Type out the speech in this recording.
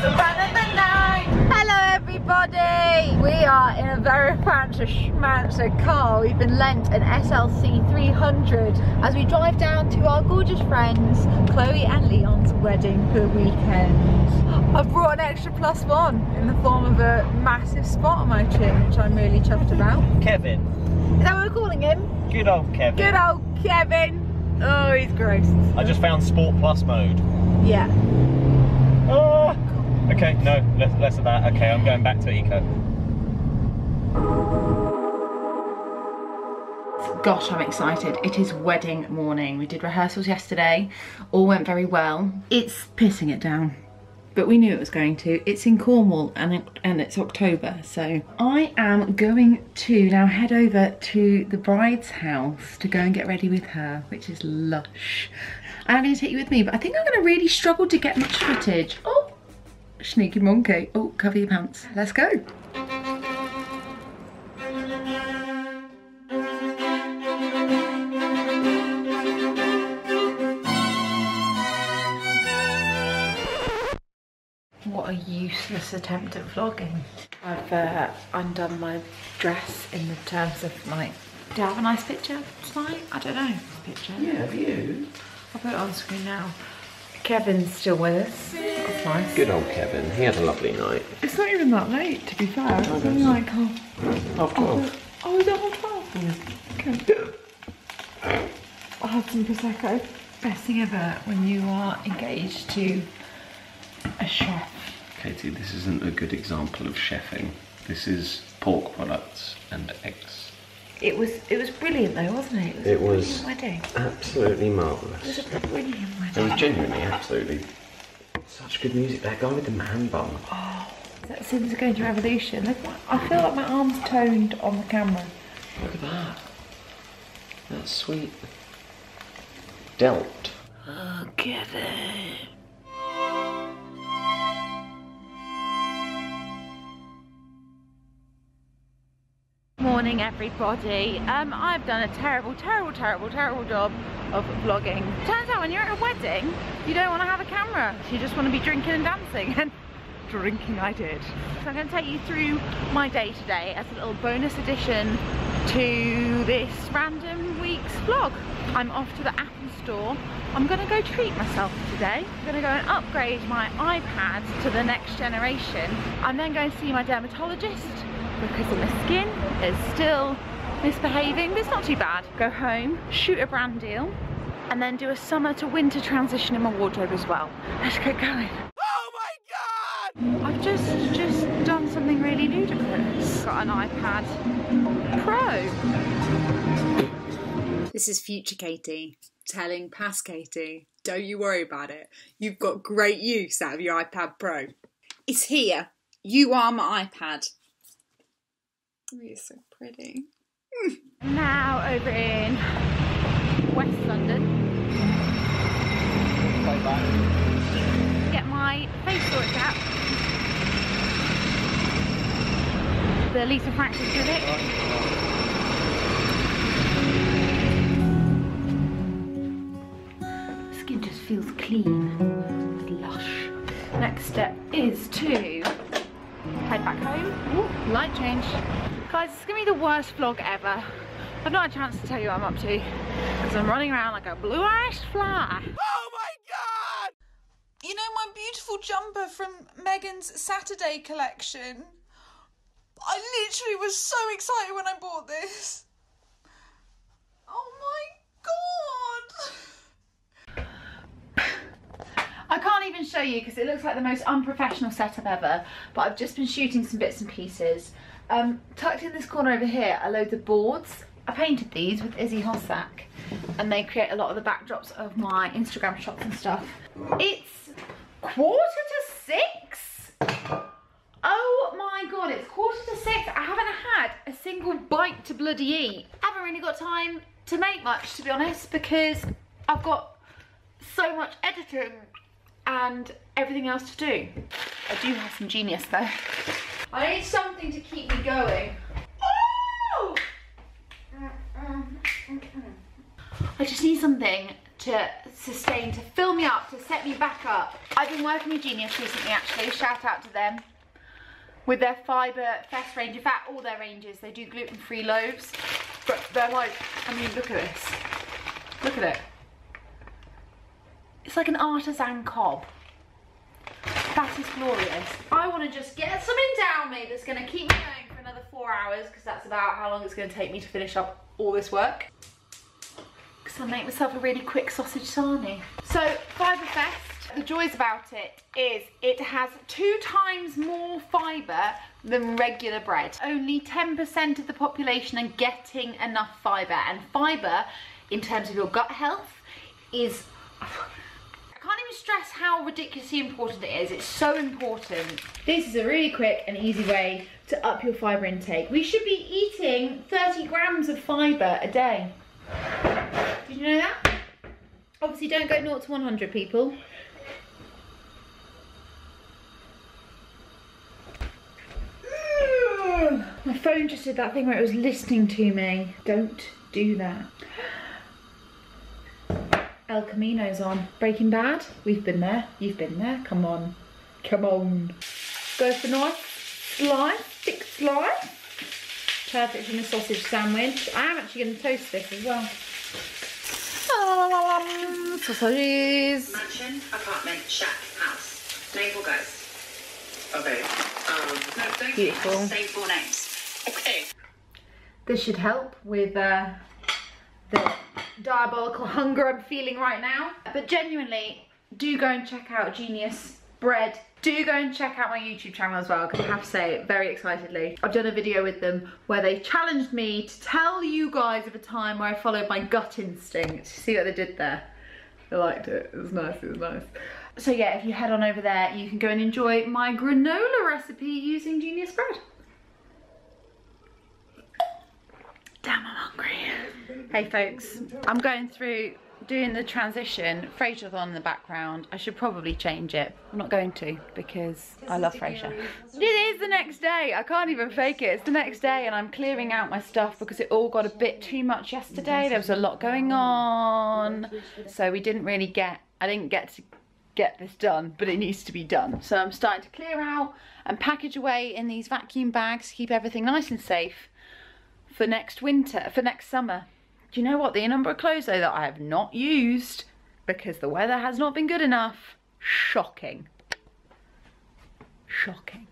Hello everybody! We are in a very fancy schmancy car. We've been lent an SLC 300 as we drive down to our gorgeous friends Chloe and Leon's wedding for the weekend. I've brought an extra +1 in the form of a massive spot on my chin, which I'm really chuffed about. Kevin. Is that what we're calling him? Good old Kevin. Good old Kevin! Oh, he's gross. I just found Sport Plus mode. Yeah. Oh. Okay, no, less of that. Okay, I'm going back to Eco. Gosh, I'm excited. It is wedding morning. We did rehearsals yesterday. All went very well. It's pissing it down, but we knew it was going to. It's in Cornwall and it's October, so I am going to now head over to the bride's house to go and get ready with her, which is lush. I'm going to take you with me, but I think I'm going to really struggle to get much footage. Oh, sneaky monkey. Oh, cover your pants. Let's go. What a useless attempt at vlogging. I've undone my dress in the terms of like, do I have a nice picture tonight? I don't know. Picture. Yeah, have you? I'll put it on screen now. Kevin's still with us. That's nice. Good old Kevin. He had a lovely night. It's not even that late, to be fair. It's only like half 12. Oh, is it half 12? Yeah. Okay. I had some Prosecco. Best thing ever when you are engaged to a chef. Katie, this isn't a good example of chefing. This is pork products and eggs. It was brilliant though, wasn't it? It was wedding. Absolutely marvellous. It was a brilliant It wedding. was genuinely, absolutely. Such good music. That guy with the man bun. Oh, that seems to go into revolution. Look, I feel like my arm's toned on the camera. Look at that. That's sweet. Delt. Oh, Kevin. Morning everybody. I've done a terrible job of vlogging. Turns out when you're at a wedding, you don't want to have a camera. You just want to be drinking and dancing, and drinking I did. So I'm going to take you through my day today as a little bonus addition to this random week's vlog. I'm off to the Apple store. I'm going to go treat myself today. I'm going to go and upgrade my iPad to the next generation. I'm then going to see my dermatologist because my skin is still misbehaving, but it's not too bad. Go home, shoot a brand deal, and then do a summer to winter transition in my wardrobe as well. Let's get going. Oh my God! I've just done something really ludicrous. Got an iPad Pro. This is future Katie telling past Katie, don't you worry about it. You've got great use out of your iPad Pro. It's here. You are my iPad. Oh, you're so pretty. Now over in West London. Get my face sorted out. The Lisa Francis clinic. Skin just feels clean and lush. Next step is to head back home. Ooh, light change. Guys, it's gonna be the worst vlog ever. I've not had a chance to tell you what I'm up to because I'm running around like a blue-eyed fly. Oh my God! You know my beautiful jumper from Megan's Saturday collection? I literally was so excited when I bought this. Oh my God! I can't even show you because it looks like the most unprofessional setup ever, but I've just been shooting some bits and pieces. Tucked in this corner over here are loads of boards. I painted these with Izzy Hossack and they create a lot of the backdrops of my Instagram shots and stuff. It's 5:45. Oh my God, it's 5:45. I haven't had a single bite to bloody eat. I haven't really got time to make much, to be honest, because I've got so much editing and everything else to do. I do have some genius though. I need something to keep me going. Oh! I just need something to self-sustained to fill me up, to set me back up. I've been working with Genius recently actually, shout out to them, with their fibre fest range. In fact, all their ranges, they do gluten-free loaves, but they're like, I mean, look at this. Look at it. It's like an artisan cob. That is glorious. I want to just get something down me that's going to keep me going for another 4 hours, because that's about how long it's going to take me to finish up all this work. Because I'll make myself a really quick sausage sarnie. So, Fibre Fest, the joys about it is it has 2 times more fibre than regular bread. Only 10% of the population are getting enough fibre, and fibre, in terms of your gut health, is... I can't even stress how ridiculously important it is. It's so important. This is a really quick and easy way to up your fibre intake. We should be eating 30 grams of fibre a day. Did you know that? Obviously don't go 0 to 100, people. My phone just did that thing where it was listening to me. Don't do that. El Camino's on. Breaking Bad, we've been there, you've been there, come on. Come on. Go for nice slice, thick slice. Perfect in a sausage sandwich. I am actually going to toast this as well. Sausages. Mansion, apartment, shack, house. Name or ghost? Okay. No, don't Beautiful. say 4 names. Okay. This should help with the diabolical hunger I'm feeling right now. But genuinely, do go and check out Genius Bread. Do go and check out my YouTube channel as well, because I have to say, very excitedly, I've done a video with them where they challenged me to tell you guys of a time where I followed my gut instinct. See what they did there? I liked it. It was nice, it was nice. So yeah, if you head on over there, you can go and enjoy my granola recipe using Genius Bread. Damn, I'm hungry. Hey folks, I'm going through doing the transition. Frasier's on in the background. I should probably change it. I'm not going to, because I love Frasier. It is the next day. I can't even fake it. It's the next day and I'm clearing out my stuff because it all got a bit too much yesterday. There was a lot going on. So I didn't get to get this done, but it needs to be done. So I'm starting to clear out and package away in these vacuum bags to keep everything nice and safe for next winter, for next summer. Do you know what? The number of clothes though that I have not used because the weather has not been good enough. Shocking. Shocking.